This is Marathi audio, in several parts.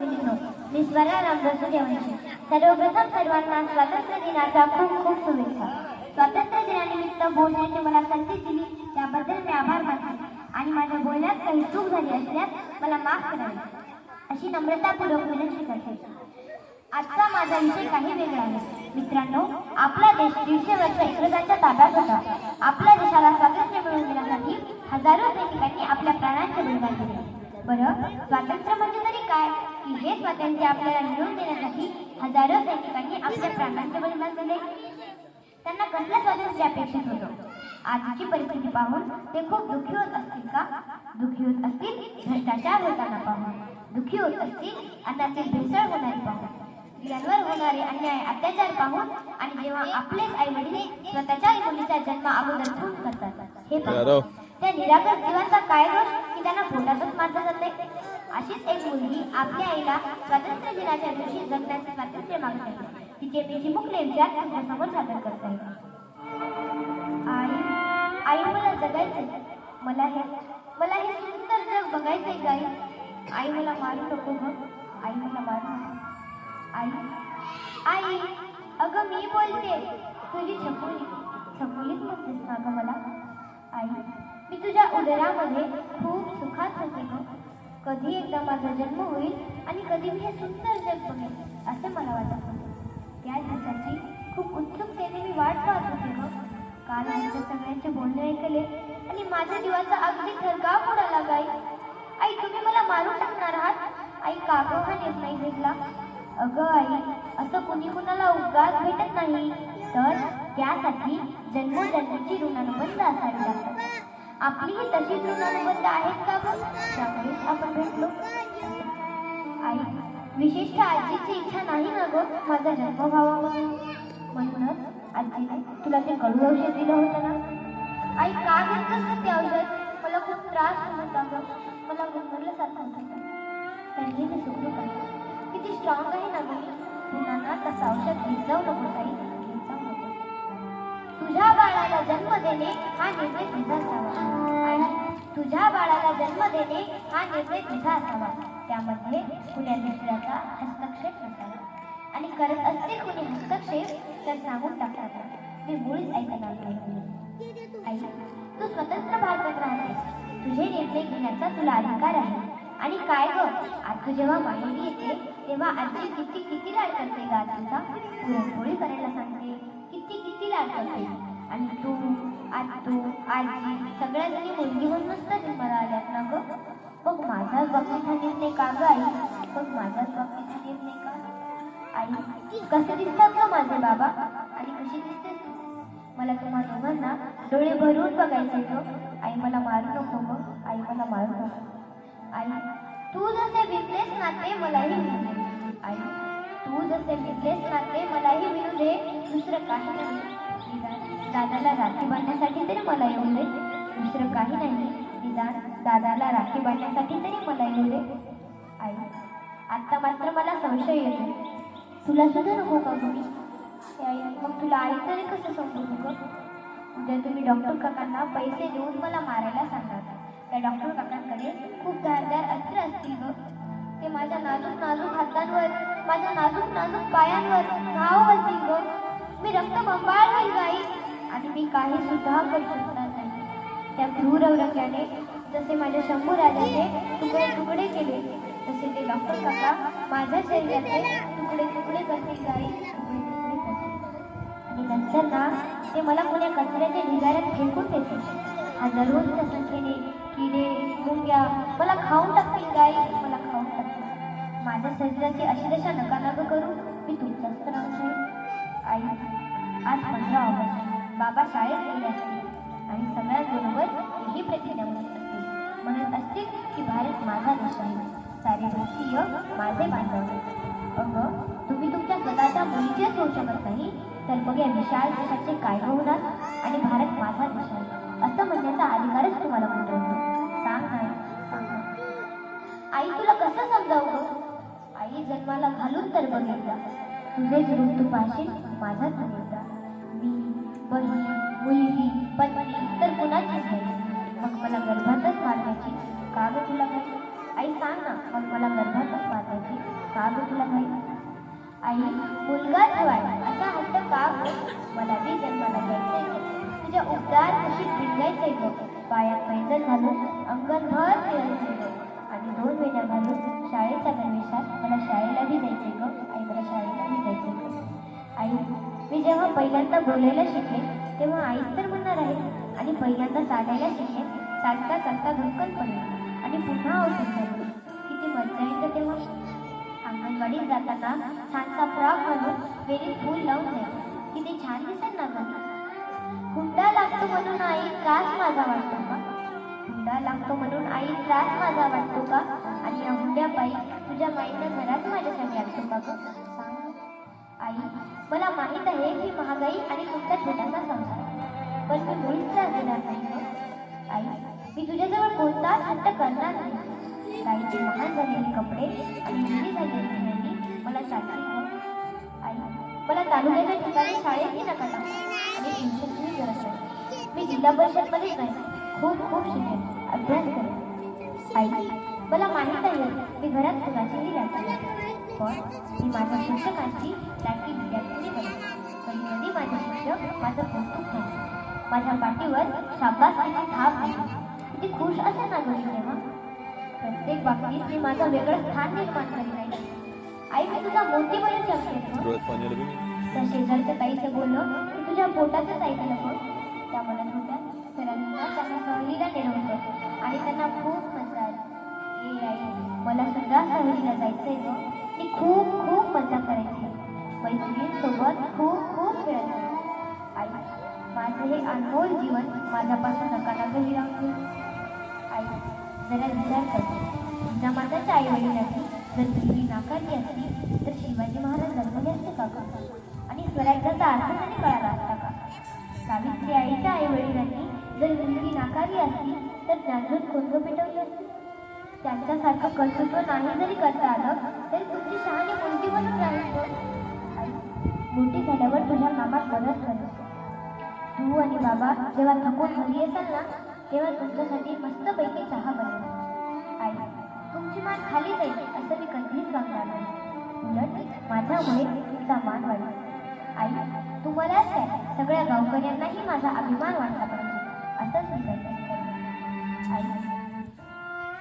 मी स्वरा रामदास देवणी. सर्वप्रथम सर्वांना स्वातंत्र्य दिनाच्या खूप खूप शुभेच्छा. स्वातंत्र्य दिनानिमित्त बोलण्याची मला संधी दिली त्याबद्दल मी आभार मानते आणि माझ्या बोलण्यात काही चूक झाली असल्यास मला माफ करावी अशी नम्रतापूर्वक विनंती करते. आजचा माझा विषय काही वेगळा आहे. मित्रांनो, आपला देश 150 वर्ष इंग्रजांच्या ताब्यात होता. आपल्या देशाला स्वातंत्र्य मिळवून देण्यासाठी हजारो सैनिकांनी आपल्या प्राणांचे बलिदान दिले. बरं, स्वातंत्र्य म्हणजे तरी काय की हे स्वातंत्र्य आपल्याला मिळवून देण्यासाठी हजारो सैनिकांनी आपल्या प्राणांचे बलिदान दिले? त्यांना कसल्या स्वातंत्र्य अपेक्षित होतं? आजची परिस्थिती पाहून ते खूप दुःखी होत असतील का? दुःखी होत असतील भ्रष्टाचार होताना पाहून, दुःखी होत असतील अन्नाची भेसळ होणारी पाहून, स्त्रियांवर होणारे अन्याय अत्याचार पाहून आणि जेव्हा आपलेच आई वडील स्वतःच्या मुलीचा जन्म अगोदर खून करतात हे पाहून त्या निरागस जीवाचा काय दोष की त्यांना पोटातच मारलं जाते? अशीच एक मुलगी आपल्या आईला स्वातंत्र्य दिनाच्या दिवशी जगण्याचे स्वातंत्र्य मागते. तिचे बेचिमुखले विचार तुमच्या समोर सादर करता येईल. आई, मला जगायचंय, मला हे सुंदर जग बघायचंय गाई. आई मला मारू नको ग, आई मला मारू नको. आई, अगं मी बोलते, तुझी छकुलीच म्हणतेस ना ग मला. आई, मी तुझ्या उदरामध्ये खूप सुखात होते ग. कधी एकदा माझा जन्म होईल आणि कधी मी हे सुंदर जग बघेन असे मला वाटत होते. त्या दिवसाची खूप उत्सुकतेने मी वाट पाहत होते ग. काल आमच्या सगळ्यांचे बोलणे ऐकले आणि माझ्या जीवाचा अगदी थरकाप उडाला गाई. आई, तुम्ही मला मारून टाकणार आहात? आई, का ग हा निर्णय घेतला? अगं आई, असं कुणी कुणाला उगाच भेटत नाही, तर त्यासाठी जन्मोजन्मीची ऋणानुबंध असावी लागतात. आपलीही तशीच ऋणानुबंध आहेत का ग, त्यामुळेच आपण भेटलो? आई, विशेषतः आजीची इच्छा नाही ना ग माझा जन्म व्हावा म्हणूनच आजीने तुला ते कडू औषध दिलं होतं ना? आई, का घेतलंस ते औषध? मला खूप त्रास होत होता ग, मला गुंगरल्यासारखं होत होतं. त्यांनी ते सुखरूप आहे. किती स्ट्रॉंग आहे ना गं. मुलांना तसं औषध घेत जाऊ नको ताई, घेत जाऊ नको. तुझ्या बाळाला जन्म देणे हा निर्णय तुझा असावा आणि तुझ्या बाळाला जन्म देणे हा निर्णय तुझा असावा. त्यामध्ये कुण्या दुसऱ्याचा हस्तक्षेप नसावा आणि करत असतील कुणी हस्तक्षेप तर सांगून टाकतात. मी मुळीच ऐकणार नाही. आई, तू स्वतंत्र भारतात राहतेस, तुझे निर्णय घेण्याचा तुला अधिकार आहे. आणि काय ग, आजू जेव्हा माहेरी येते तेव्हा आजी किती किती लाड करते ग आजीचा. पुरणपोळी करायला सांगते, किती किती लाड करते. आणि तू आजी सगळ्याजणी मुलगी म्हणूनच तर जन्माला आल्यात ना ग. मग माझाच बाबतीत हा निर्णय का ग आई? मग माझाच बाबतीत हा निर्णय का? आई, कसे दिसतात ग माझे बाबा आणि कशी दिसतेस तू? मला तुम्हा दोघांना डोळे भरून बघायचे ग. आई, मला मारू नको ग, आई मला मारू नको. आई, तू जसे विकलेस नाते मलाही विकले. आई, तू जसे विकलेस नाते मलाही विकू दे, दुसरं काही नाही. दादाला राखी बांधण्यासाठी तरी मला येऊ दे, दुसरं काही नाही. निदान दादाला राखी बांधण्यासाठी तरी मला येऊ दे. आई, आता मात्र मला संशय येतो, तुला सुद्धा नको का तुम्ही? आई, मग तुला आई तरी कसं समजू नको? उद्या तुम्ही डॉक्टर काकांना पैसे देऊन मला मारायला सांगणार. त्या डॉक्टर काकांकडे खूप धारदार अस्त्र असतील ग. ते माझ्या नाजूक नाजूक हातांवर, माझ्या नाजूक नाजूक पायांवर घाव घालतील ग. मी रक्तबंबाळ होईल गाई आणि मी काही सुद्धा करू शकणार नाही. त्या क्रूर औरंग्याने जसे माझ्या शंभू राजाचे तुकडे तुकडे केले तसे ते डॉक्टर काका माझ्या शरीराचे तुकडे तुकडे करतील गाई, आणि नंतर ना ते मला कोण्या कचऱ्याच्या ढिगाऱ्यात फेकून देते. हजारोंच्या संख्येने किडे मुंग्या मला खाऊन टाकतील गाई, मला खाऊन टाकतील. माझ्या शरीराची अशी दशा नका नका करू, मी तुमचाच तर अंश आहे. आई, आज 15 ऑगस्ट, बाबा शाळेत गेले असतील आणि सगळ्यांबरोबर ही प्रतिज्ञा म्हणत असतील की भारत माझा देश आहे, सारे भारतीय माझे बांधव. अगं, तुम्ही तुमच्या स्वतःच्या मुलीचेच होऊ शकत नाही तर मग या विशाल देशाचे काय होणार? आणि भारत माझा देश आहे असं म्हणण्याचा अधिकारच तुम्हाला कुठे होतो? सांग नाही, सांग. आई, तुला कसं समजावं? आई, जन्माला घालून तर बघितला, तुझेच रूप तू पाहशील माझाच बघितला. मी बहीण, मुलगी, पत्नी तर कुणाचीच नाही. मग मला गर्भातच मारण्याची का ग तुला काही? आई, सांग ना, मग मला गर्भातच मारण्याची का ग तुला काही? आई, मुलगाच व्हाय असा हट्ट का ग? मला बी जन्माला द्यायचंय ग. तुझ्या उबदार कुशीत भिंगायचंय ग. पायात पैंजण घालून अंगणभर फिरायचंय ग. आणि 2 वेण्या घालून शाळेच्या गणवेशात मला शाळेला बी जायचंय ग. आई, मला शाळेला बी जायचंय ग. आई, मी जेव्हा पहिल्यांदा बोलायला शिकले तेव्हा आईच तर म्हणणार आहे. आणि पहिल्यांदा चालायला शिकले, चालता चालता धक्कन पडले आणि पुन्हा उठून झाले. किती मज्जा येते तेव्हा. अंगणवाडीत जाताना छानसा फ्रॉक घालून वेळी फूल लावून जायचे. किती छान दिसेल ना ग. हुंडा लागतो म्हणून आई त्रास माझा वाटतो का? हुंडा लागतो म्हणून आई त्रास माझा वाटतो का? आणि या हुंड्यापायी तुझ्या माईच्या घरात माझ्यासाठी आणतो का ग? सांग आई, मला माहीत आहे की महागाई आणि तुमचा छोटासा संसार, पण मी मुळीच त्रास देणार नाही ग. आई, मी तुझ्याजवळ कोणताच हट्ट करणार नाही. ताईची महान झालेले कपडे आणि जुनी झालेली मेहंदी मला चालतील ग. आई, मला तालुक्याच्या ठिकाणी शाळेतही नका टाकू आणि ट्युशनची गरज नाही. मी जिल्हा परिषदमध्येच नाही, खूप खूप शिकेन, अभ्यास करेन. आई, मला माहीत आहे मी घरात कुणाचीही लायकी नाही, पण मी माझ्या शिक्षकांची लायकी विद्यार्थी बनेन. कधी कधी माझे शिक्षक माझं कौतुक करतात, माझ्या पाठीवर शाबासकीची थाप देतात. किती खुश असेल ना घरी तेव्हा. प्रत्येक बाबतीत मी माझं वेगळं स्थान निर्माण करीत आहे. आई, मी तुझा मोठी बहीण जमते. त्या शेजारच्या ताईचं बोललं की तुझ्या पोटातच ऐकलं बघ. त्या म्हणत होत्या सरांना त्यांना सहलीला नेलं होतं आणि त्यांना खूप मजा आली. ए आई, मला सुद्धा सहलीला जायचंय ग. मी खूप खूप मजा करायची, मैत्रिणींसोबत खूप खूप खेळायची. आई, माझं हे अनमोल जीवन माझ्यापासून नका घरी राहू. आई, जरा विचार कर, जिजामाताच्या आई वडिलांनी जर मुलगी नाकारली असती तर शिवाजी महाराज जन्मले असते का ग? आणि स्वराज्याचा अर्थ त्यांनी कळाला असता का? सावित्री आईच्या आई वडिलांनी जर मुलगी नाकारली असती तर ज्ञानज्योत कोण पेटवली असती? त्यांच्यासारखं कर्तृत्व नाही जरी करता आलं तरी तुमची शहाणी मुलगी बनून राहील. आई, मोठी झाल्यावर तुझ्या कामात मदत कर. तू आणि बाबा जेव्हा थकून घरी येतात ना तेव्हा तुमच्यासाठी मस्तपैकी चहा बनवणार. आई, तुमची मान खाली जाईल असं मी कधीच सांगणार नाही. उलट माझ्यामुळे तुमचा मान वाढेल. आई, तुम्हालाच काय सगळ्या गावकऱ्यांनाही माझा अभिमान वाटला पाहिजे असंच मी प्रयत्न करेन. आई,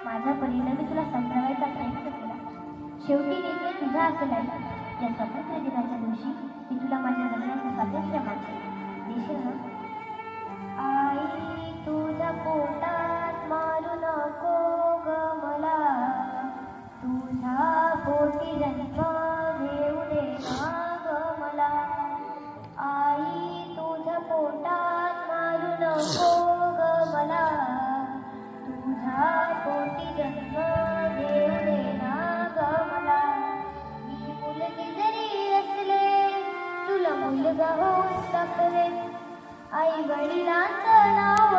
माझ्या परीने मी तुला समजावायचा प्रयत्न केला. शेवटी निर्णय तुझा असेल. आई, या स्वातंत्र्य दिनाच्या दिवशी मी तुला माझ्या जगण्याचं स्वातंत्र्य मागते. देशील ना? आई, तुझ्या पोटात मारू नको ग मला, तुझ्या पोटी जन्म घेऊ दे ना ग मला. आई, तुझ्या पोटात मारू नको ग मला, तुझ्या पोटी जन्म घेऊ दे ना ग मला. मी मुलगी जरी असले तुला मुलगा होऊन दाखवेन. आई वडिलांचं नाव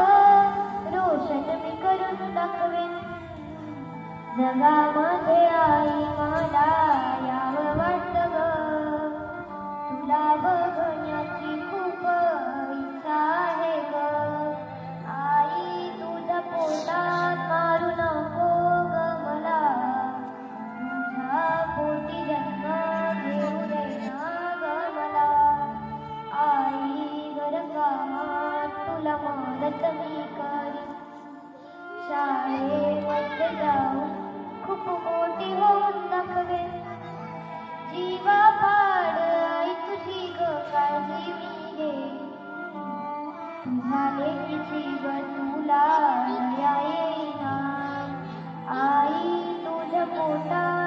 रोशन मी करून दाखवेन. जगामध्ये आई मला यावं वाटतं ग, तुला बघण्याची खूप इच्छा आहे ग. आई, तुझ्या पोटात मारू नको ग मला, तुझ्या पोटी जन्म घेऊ दे ना ग मला. आई, घरकामात तुला मदत मी करीन, शाळेमध्ये जाऊन खूप मोठी होऊन दाखवेन. जीवापाड आई तुझी ग काळजी मी घेईन, तुझ्या लेकीची ग तुला दया येईना. आई, तुझ्या पोटात